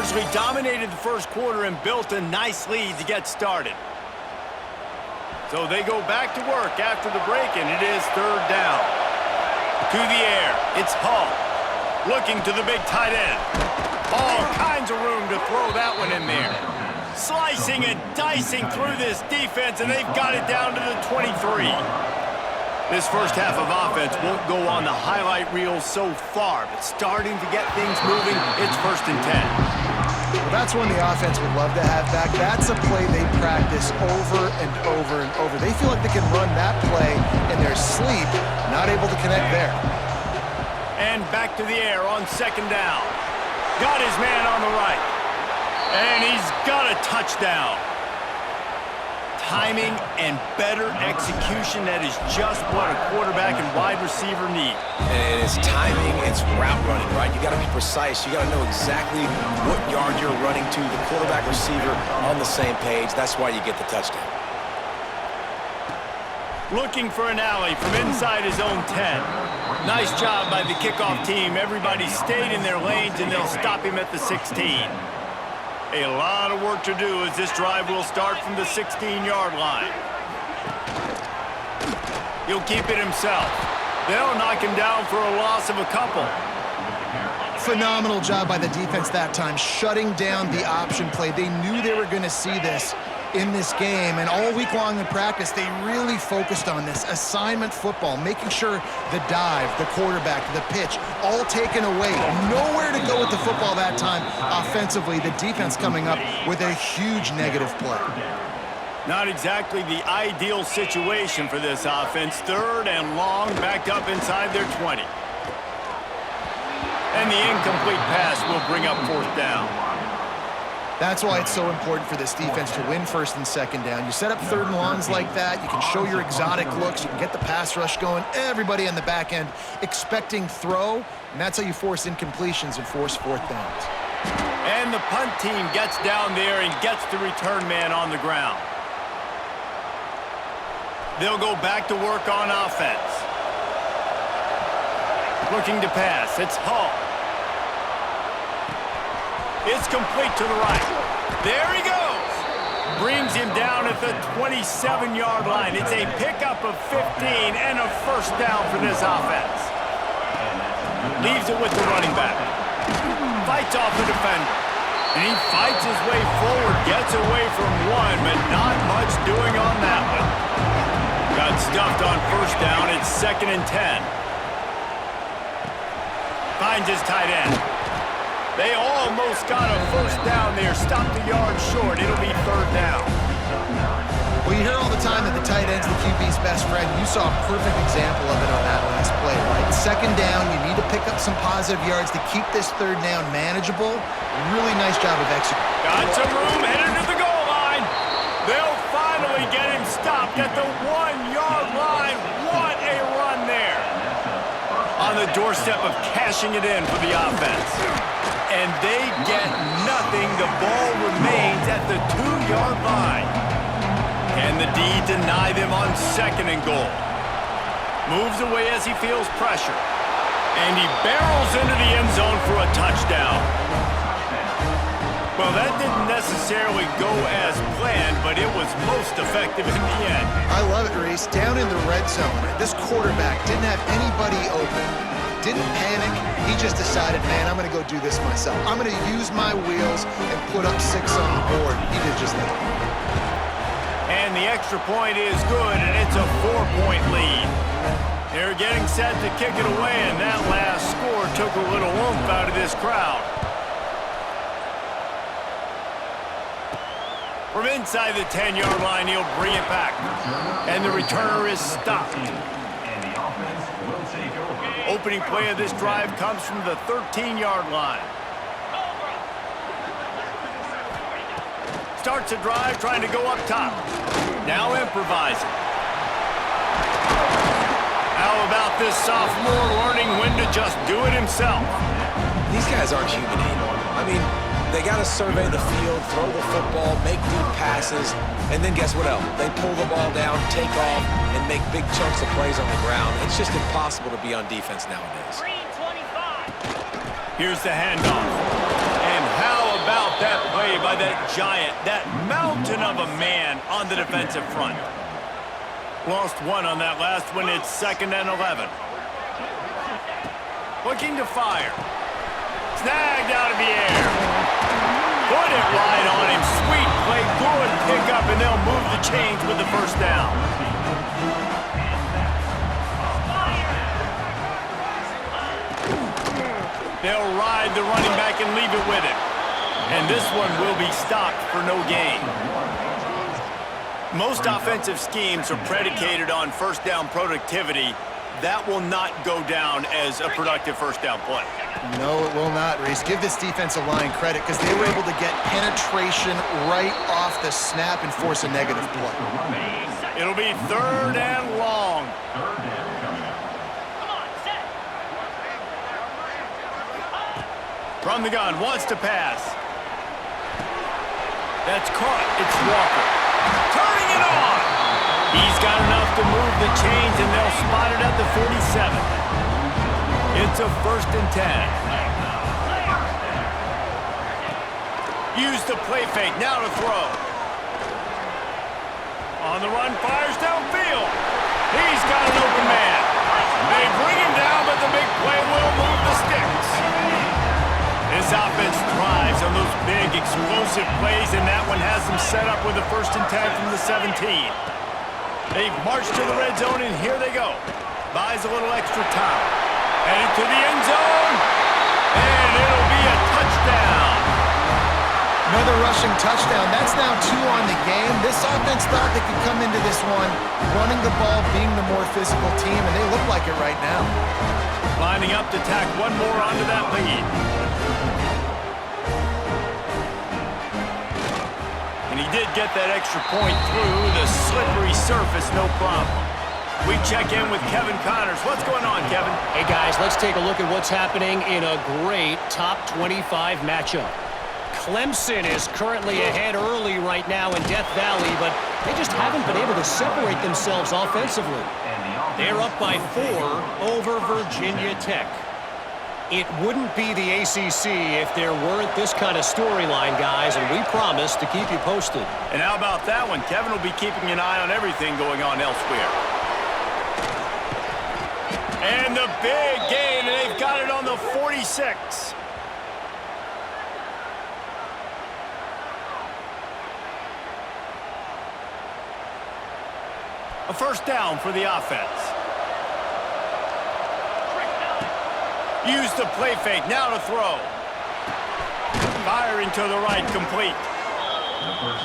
usually dominated the first quarter and built a nice lead to get started. So they go back to work after the break, and it is third down. To the air, it's Hall. Looking to the big tight end. All kinds of room to throw that one in there. Slicing and dicing through this defense, and they've got it down to the 23. This first half of offense won't go on the highlight reel so far, but starting to get things moving, it's 1st and 10. Well, that's when the offense would love to have back. That's a play they practice over and over and over. They feel like they can run that play in their sleep, not able to connect there. And back to the air on 2nd down. Got his man on the right. And he's got a touchdown. Timing and better execution, that is just what a quarterback and wide receiver need. And it's timing, it's route running, right? You got to be precise. You got to know exactly what yard you're running to. The quarterback receiver on the same page. That's why you get the touchdown. Looking for an alley from inside his own 10. Nice job by the kickoff team. Everybody stayed in their lanes, and they'll stop him at the 16. A lot of work to do as this drive will start from the 16-yard line. He'll keep it himself. They'll knock him down for a loss of a couple. Phenomenal job by the defense that time, shutting down the option play. They knew they were going to see this in this game, and all week long in practice, they really focused on this assignment football, making sure the dive, the quarterback, the pitch, all taken away. Nowhere to go with the football that time offensively. The defense coming up with a huge negative play. Not exactly the ideal situation for this offense. 3rd and long, backed up inside their 20. And the incomplete pass will bring up 4th down. That's why it's so important for this defense to win 1st and 2nd down. You set up 3rd and longs like that, you can show your exotic looks, you can get the pass rush going, everybody on the back end expecting throw, and that's how you force incompletions and force 4th downs. And the punt team gets down there and gets the return man on the ground. They'll go back to work on offense. Looking to pass, it's Hall. It's complete to the right. There he goes. Brings him down at the 27-yard line. It's a pickup of 15 and a 1st down for this offense. Leaves it with the running back. Fights off the defender. And he fights his way forward, gets away from one, but not much doing on that one. Got stuffed on 1st down. It's 2nd and 10. Finds his tight end. They almost got a 1st down there. Stopped a yard short. It'll be 3rd down. Well, you hear all the time that the tight end's the QB's best friend. You saw a perfect example of it on that last play, right? 2nd down, you need to pick up some positive yards to keep this 3rd down manageable. Really nice job of executing. Got some room headed to the goal line. They'll finally get him stopped at the 1-yard line. What a run there. On the doorstep of cashing it in for the offense. And they get nothing. The ball remains at the 2-yard line. Can the D deny them on 2nd and goal? Moves away as he feels pressure. And he barrels into the end zone for a touchdown. Well, that didn't necessarily go as planned, but it was most effective in the end. I love it, Reese. Down in the red zone, this quarterback didn't have anybody open. Didn't panic. He just decided, man, I'm going to go do this myself. I'm going to use my wheels and put up 6 on the board. He did just that. And the extra point is good, and it's a 4-point lead. They're getting set to kick it away, and that last score took a little oomph out of this crowd. From inside the 10-yard line, he'll bring it back. And the returner is stopped. Opening play of this drive comes from the 13-yard line. Starts a drive trying to go up top. Now improvising. How about this sophomore learning when to just do it himself? These guys aren't human anymore. I mean, they got to survey the field, throw the football, make deep passes, and then guess what else? They pull the ball down, take off, and make big chunks of plays on the ground. It's just impossible to be on defense nowadays. Here's the handoff. And how about that giant, that mountain of a man on the defensive front. Lost one on that last one. It's 2nd and 11. Looking to fire. Snagged out of the air. Put it right on him. Sweet play. Good pickup, and they'll move the chains with the first down. They'll ride the running back and leave it with him. And this one will be stopped for no gain. Most offensive schemes are predicated on first down productivity. That will not go down as a productive first down play. No, it will not, Reese. Give this defensive line credit because they were able to get penetration right off the snap and force a negative play. It'll be 3rd and long. From the gun, wants to pass. That's caught. It's Walker. Turning it on. He's got enough to move the chains, and they'll spot it at the 47. It's a 1st and 10. Use the play fake. Now to throw. On the run, fires downfield. He's got an open man. They bring him down, but the big play will move the sticks. This offense thrives on those big, explosive plays, and that one has them set up with a 1st and 10 from the 17. They've marched to the red zone, and here they go. Buys a little extra time. Headed to the end zone, and it'll be a touchdown. Another rushing touchdown. That's now 2 on the game. This offense thought they could come into this one running the ball, being the more physical team, and they look like it right now. Lining up to tack one more onto that lead. And he did get that extra point through the slippery surface, no problem. We check in with Kevin Connors. What's going on, Kevin? Hey, guys, let's take a look at what's happening in a great top 25 matchup. Clemson is currently ahead early right now in Death Valley, but they just haven't been able to separate themselves offensively. They're up by 4 over Virginia Tech. It wouldn't be the ACC if there weren't this kind of storyline, guys, and we promise to keep you posted. And how about that one? Kevin will be keeping an eye on everything going on elsewhere. And the big gain, and they've got it on the 46. A 1st down for the offense. Use the play fake, now to throw. Firing to the right, complete.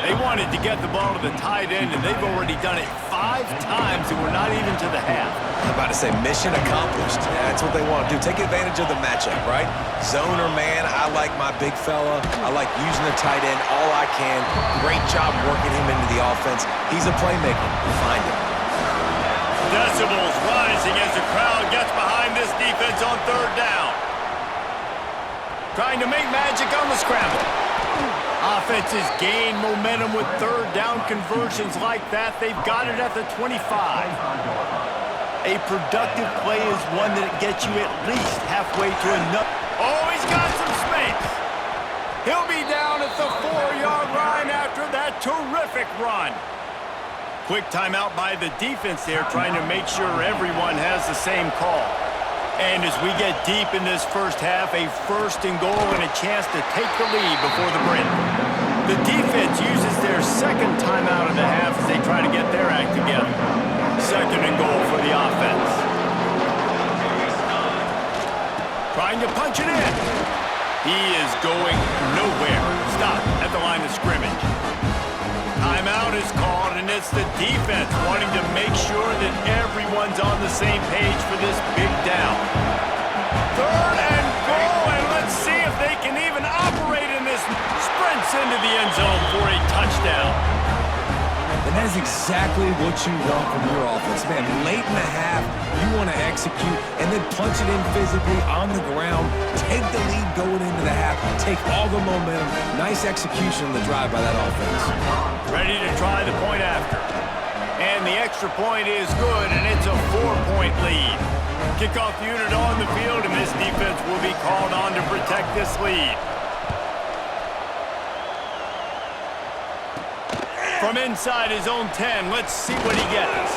They wanted to get the ball to the tight end, and they've already done it 5 times, and we're not even to the half. I'm about to say mission accomplished. Yeah, that's what they want to do. Take advantage of the matchup, right? Zone or man, I like my big fella. I like using the tight end all I can. Great job working him into the offense. He's a playmaker. Find him. Decibels rising as the crowd gets behind this defense on 3rd down. Trying to make magic on the scramble. Offenses gain momentum with 3rd down conversions like that. They've got it at the 25. A productive play is one that gets you at least halfway to another. Oh, he's got some space. He'll be down at the 4-yard line after that terrific run. Quick timeout by the defense there, trying to make sure everyone has the same call. And as we get deep in this first half, a 1st and goal and a chance to take the lead before the break. The defense uses their 2nd timeout of the half as they try to get their act together. 2nd and goal for the offense. Trying to punch it in. He is going nowhere. Stop at the line of scrimmage. Timeout is called, and it's the defense wanting to make sure that everyone's on the same page for this big down. 3rd and goal, and let's see if they can even operate in this. Sprints into the end zone for a touchdown. And that is exactly what you want from your offense, man. Late in the half, you want to execute and then punch it in physically on the ground. Take the lead going into the half. Take all the momentum. Nice execution on the drive by that offense. Ready to try the point after. And the extra point is good, and it's a 4-point lead. Kickoff unit on the field, and this defense will be called on to protect this lead. From inside his own 10, let's see what he gets.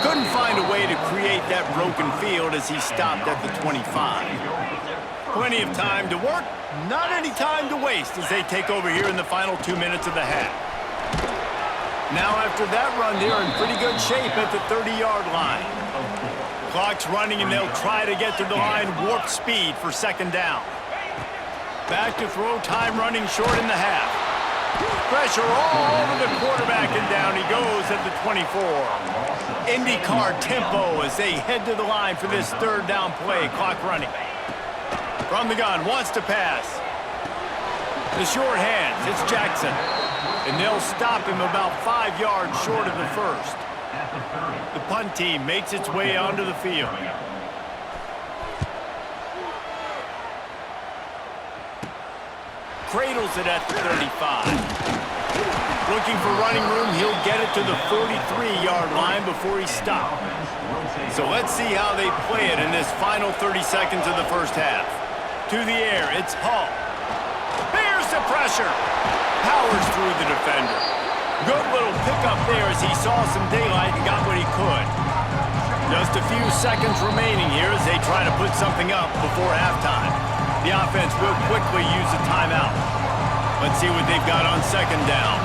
Couldn't find a way to create that broken field as he stopped at the 25. Plenty of time to work, not any time to waste as they take over here in the final 2 minutes of the half. Now after that run, they're in pretty good shape at the 30-yard line. Clock's running and they'll try to get to the line warp speed for second down. Back to throw, time running short in the half. Pressure all over the quarterback and down he goes at the 24. IndyCar tempo as they head to the line for this third down play. Clock running. From the gun, wants to pass. The short hands, it's Jackson. And they'll stop him about 5 yards short of the first. The punt team makes its way onto the field. Cradles it at the 35. Looking for running room, he'll get it to the 43-yard line before he stops. So let's see how they play it in this final 30 seconds of the first half. To the air, it's Hall. Bears the pressure. Powers through the defender. Good little pickup there as he saw some daylight and got what he could. Just a few seconds remaining here as they try to put something up before halftime. The offense will quickly use a timeout. Let's see what they've got on second down.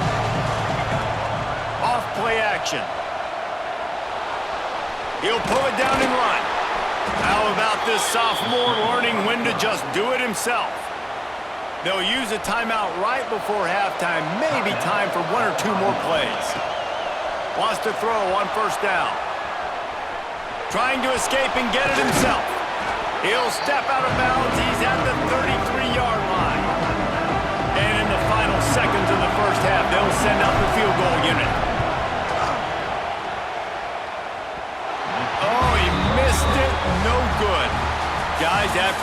Off play action. He'll pull it down and run. How about this sophomore learning when to just do it himself? They'll use a timeout right before halftime. Maybe time for 1 or 2 more plays. Wants to throw on first down. Trying to escape and get it himself. He'll step out of bounds. He's at the 33-yard line. And in the final seconds of the first half, they'll send out the field goal unit. Oh, he missed it. No good. Guys, after